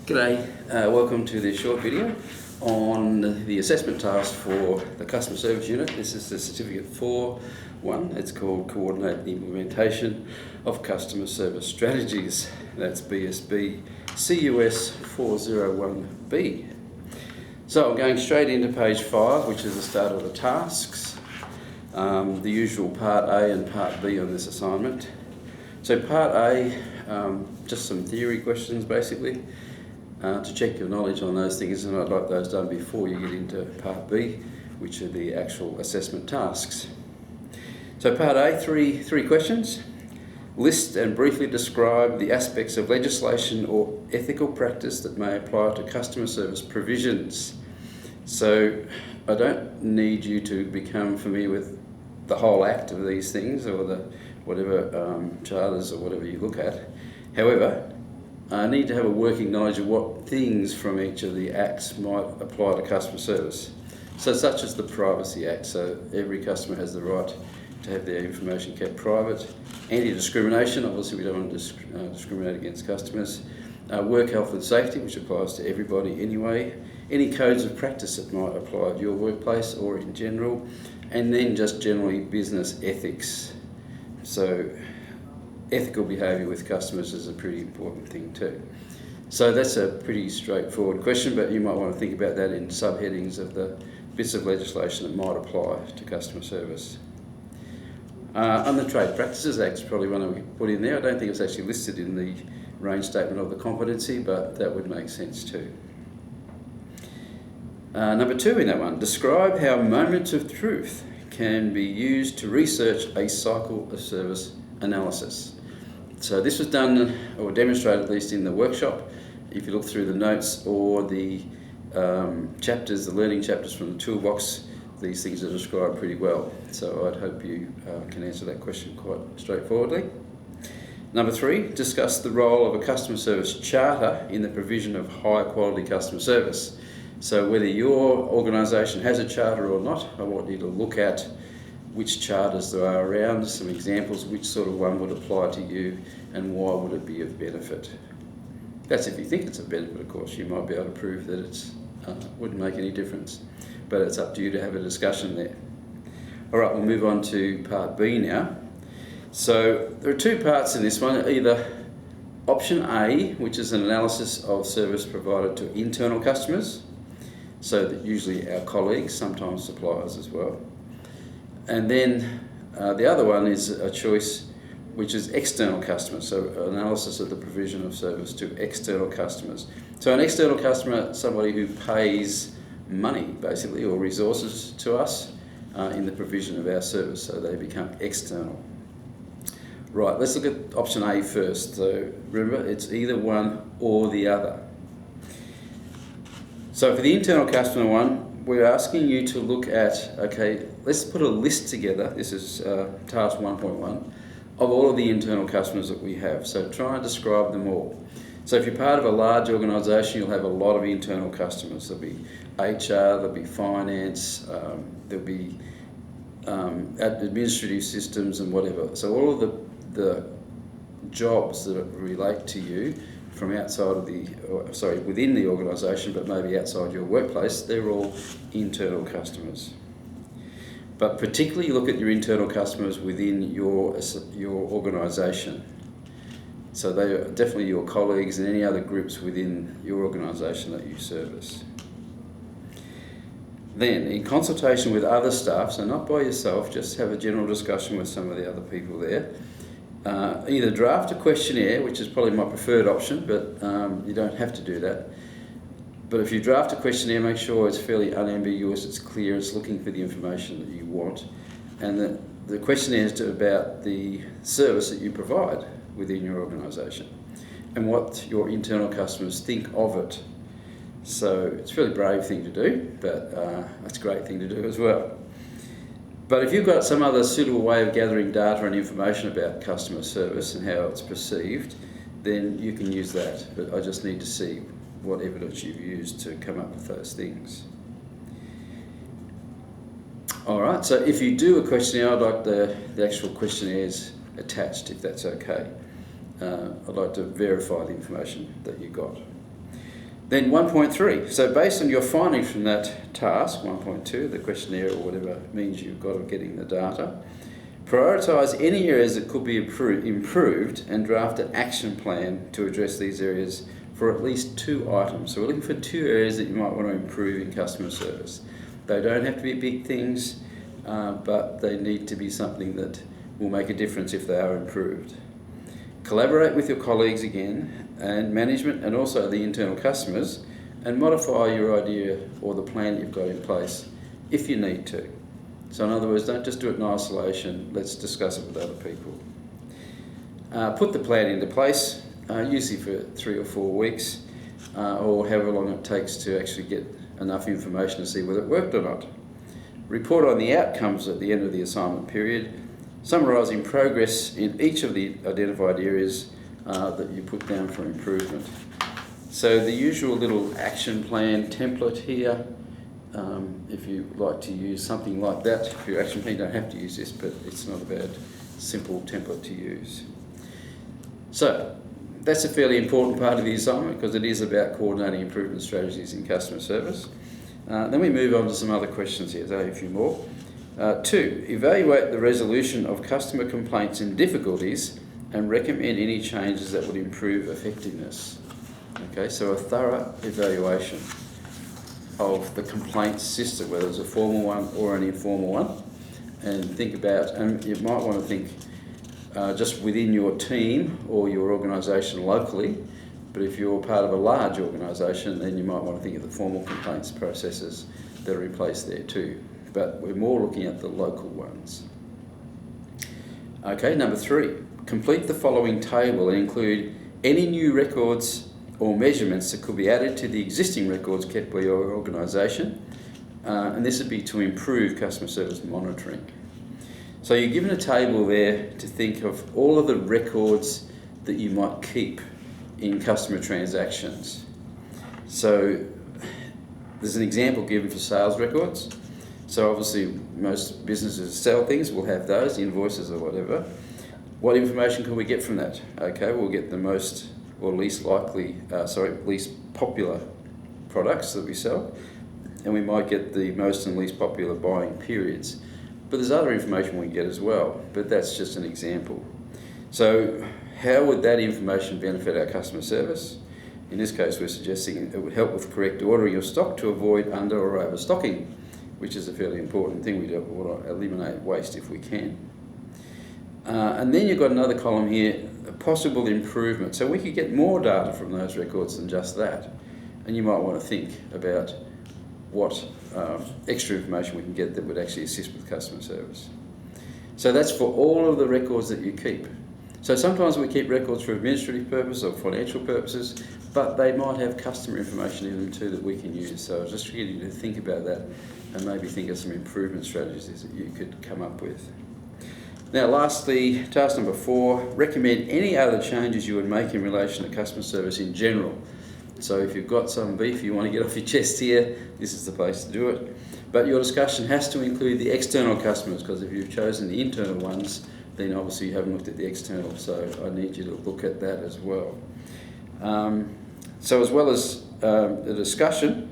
G'day, welcome to this short video on the assessment task for the customer service unit. This is the certificate 4.1. It's called Coordinate the Implementation of Customer Service Strategies. That's BSBCUS401B. So I'm going straight into page 5, which is the start of the tasks. The usual part A and part B on this assignment. So part A, just some theory questions basically. To check your knowledge on those things, and I'd like those done before you get into part B, which are the actual assessment tasks. So part A, three questions. List and briefly describe the aspects of legislation or ethical practice that may apply to customer service provisions. So I don't need you to become familiar with the whole act of these things or the whatever charters or whatever you look at. However, I need to have a working knowledge of what things from each of the acts might apply to customer service. So such as the Privacy Act, so every customer has the right to have their information kept private. Anti-discrimination, obviously we don't want to discriminate against customers. Work health and safety, which applies to everybody anyway. Any codes of practice that might apply at your workplace or in general. And then just generally business ethics. So ethical behaviour with customers is a pretty important thing too. So that's a pretty straightforward question, but you might want to think about that in subheadings of the bits of legislation that might apply to customer service. On the Trade Practices Act is probably one we put in there. I don't think it's actually listed in the range statement of the competency, but that would make sense too. Number 2 in that one, describe how moments of truth can be used to research a cycle of service analysis. So this was done or demonstrated at least in the workshop. If you look through the notes or the chapters, the learning chapters from the toolbox, these things are described pretty well. So I'd hope you can answer that question quite straightforwardly. Number 3, discuss the role of a customer service charter in the provision of high quality customer service. So whether your organisation has a charter or not, I want you to look at which charters there are around, some examples, which sort of one would apply to you and why would it be of benefit. That's if you think it's of benefit, of course. You might be able to prove that it wouldn't make any difference, but it's up to you to have a discussion there. All right, we'll move on to part B now. So there are 2 parts in this one, either option A, which is an analysis of service provided to internal customers, so that usually our colleagues, sometimes suppliers as well. And then the other one is a choice which is external customers, so analysis of the provision of service to external customers. So an external customer, somebody who pays money basically or resources to us in the provision of our service, so they become external. Right, let's look at option A first. So remember, it's either one or the other. So for the internal customer one, we're asking you to look at, okay, let's put a list together, this is task 1.1, of all of the internal customers that we have. So try and describe them all. So if you're part of a large organisation, you'll have a lot of internal customers. There'll be HR, there'll be finance, there'll be administrative systems and whatever. So all of the jobs that relate to you from outside of within the organisation, but maybe outside your workplace, they're all internal customers. But particularly look at your internal customers within your organisation. So they are definitely your colleagues and any other groups within your organisation that you service. Then, in consultation with other staff, so not by yourself, just have a general discussion with some of the other people there. Either draft a questionnaire, which is probably my preferred option, but you don't have to do that. But if you draft a questionnaire, make sure it's fairly unambiguous, it's clear, it's looking for the information that you want, and that the questionnaire is about the service that you provide within your organisation and what your internal customers think of it. So it's a fairly brave thing to do, but it's a great thing to do as well. But if you've got some other suitable way of gathering data and information about customer service and how it's perceived, then you can use that. But I just need to see what evidence you've used to come up with those things. All right, so if you do a questionnaire, I'd like the actual questionnaires attached, if that's okay. I'd like to verify the information that you got. Then 1.3, so based on your findings from that task, 1.2, the questionnaire or whatever means you've got of getting the data, prioritise any areas that could be improved and draft an action plan to address these areas for at least 2 items. So we're looking for 2 areas that you might want to improve in customer service. They don't have to be big things, but they need to be something that will make a difference if they are improved. Collaborate with your colleagues again, and management, and also the internal customers, and modify your idea or the plan you've got in place if you need to. So in other words, don't just do it in isolation, let's discuss it with other people. Put the plan into place, usually for 3 or 4 weeks, or however long it takes to actually get enough information to see whether it worked or not. Report on the outcomes at the end of the assignment period, summarising progress in each of the identified areas that you put down for improvement. So the usual little action plan template here, if you like to use something like that for your action plan, you don't have to use this, but it's not a bad, simple template to use. So that's a fairly important part of the assignment because it is about coordinating improvement strategies in customer service. Then we move on to some other questions here, a few more. 2, evaluate the resolution of customer complaints and difficulties and recommend any changes that would improve effectiveness. Okay, so a thorough evaluation of the complaints system, whether it's a formal one or an informal one, and think about, and you might want to think just within your team or your organisation locally, but if you're part of a large organisation, then you might want to think of the formal complaints processes that are in place there too. But we're more looking at the local ones. Okay, number 3, complete the following table and include any new records or measurements that could be added to the existing records kept by your organisation, and this would be to improve customer service monitoring. So you're given a table there to think of all of the records that you might keep in customer transactions. So there's an example given for sales records. So obviously most businesses sell things, we'll have those, invoices or whatever. What information can we get from that? Okay, we'll get the most or least popular products that we sell, and we might get the most and least popular buying periods. But there's other information we can get as well, but that's just an example. So how would that information benefit our customer service? In this case, we're suggesting it would help with correct ordering of stock to avoid under or overstocking, which is a fairly important thing. We don't want to eliminate waste if we can. And then you've got another column here, a possible improvement. So we could get more data from those records than just that. And you might want to think about what extra information we can get that would actually assist with customer service. So that's for all of the records that you keep. So sometimes we keep records for administrative purposes or financial purposes, but they might have customer information in them too that we can use. So I was just getting you to think about that and maybe think of some improvement strategies that you could come up with. Now lastly, task number 4, recommend any other changes you would make in relation to customer service in general. So if you've got some beef you want to get off your chest here, this is the place to do it. But your discussion has to include the external customers, because if you've chosen the internal ones, then obviously you haven't looked at the external, so I need you to look at that as well. So as well as the discussion,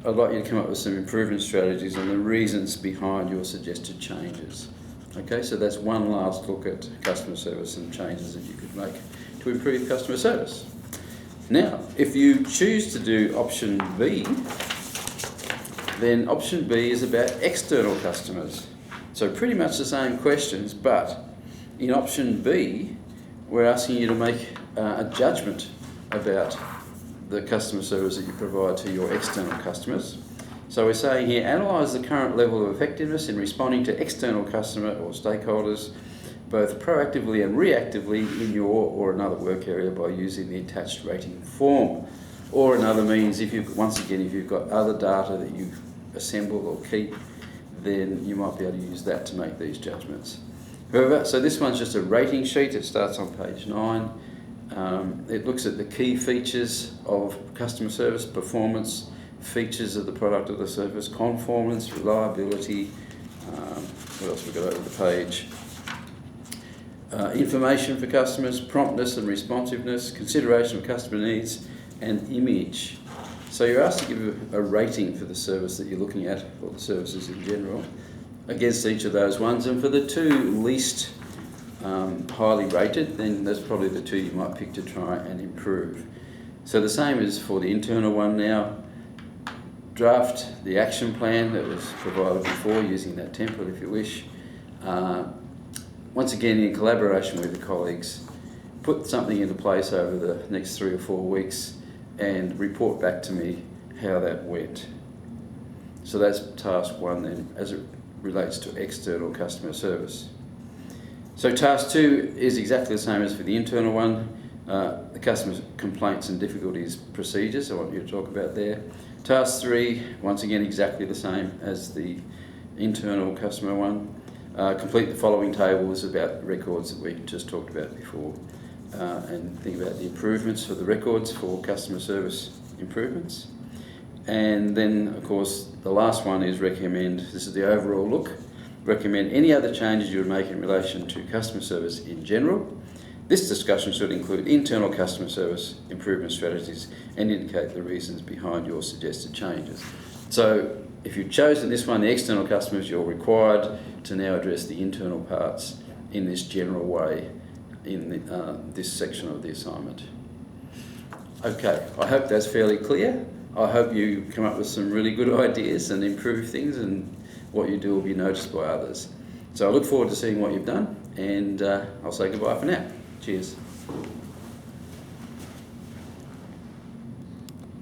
I'd like you to come up with some improvement strategies and the reasons behind your suggested changes. Okay, so that's one last look at customer service and changes that you could make to improve customer service. Now, if you choose to do option B, then option B is about external customers. So pretty much the same questions, but in option B, we're asking you to make a judgment about the customer service that you provide to your external customers. So we're saying here, analyse the current level of effectiveness in responding to external customer or stakeholders, both proactively and reactively in your or another work area by using the attached rating form. Or another means, if you've got other data that you assemble or keep, then you might be able to use that to make these judgments. However, so this one's just a rating sheet. It starts on page 9. It looks at the key features of customer service, performance, features of the product or the service, conformance, reliability, what else we've got over the page, information for customers, promptness and responsiveness, consideration of customer needs, and image. So you're asked to give a rating for the service that you're looking at, or the services in general, against each of those ones. And for the two least highly rated, then that's probably the two you might pick to try and improve. So the same is for the internal one now. Draft the action plan that was provided before using that template if you wish. Once again, in collaboration with the colleagues, put something into place over the next 3 or 4 weeks and report back to me how that went. So that's task 1 then, as it relates to external customer service. So task 2 is exactly the same as for the internal one. The customer complaints and difficulties procedures I want you to talk about there. Task 3, once again exactly the same as the internal customer one. Complete the following tables about records that we just talked about before, and think about the improvements for the records for customer service improvements. And then of course the last one is recommend, this is the overall look, recommend any other changes you would make in relation to customer service in general. This discussion should include internal customer service improvement strategies and indicate the reasons behind your suggested changes. So if you've chosen this one, the external customers, you're required to now address the internal parts in this general way in this section of the assignment. Okay, I hope that's fairly clear. I hope you come up with some really good ideas and improve things, and what you do will be noticed by others. So I look forward to seeing what you've done, and I'll say goodbye for now. Cheers.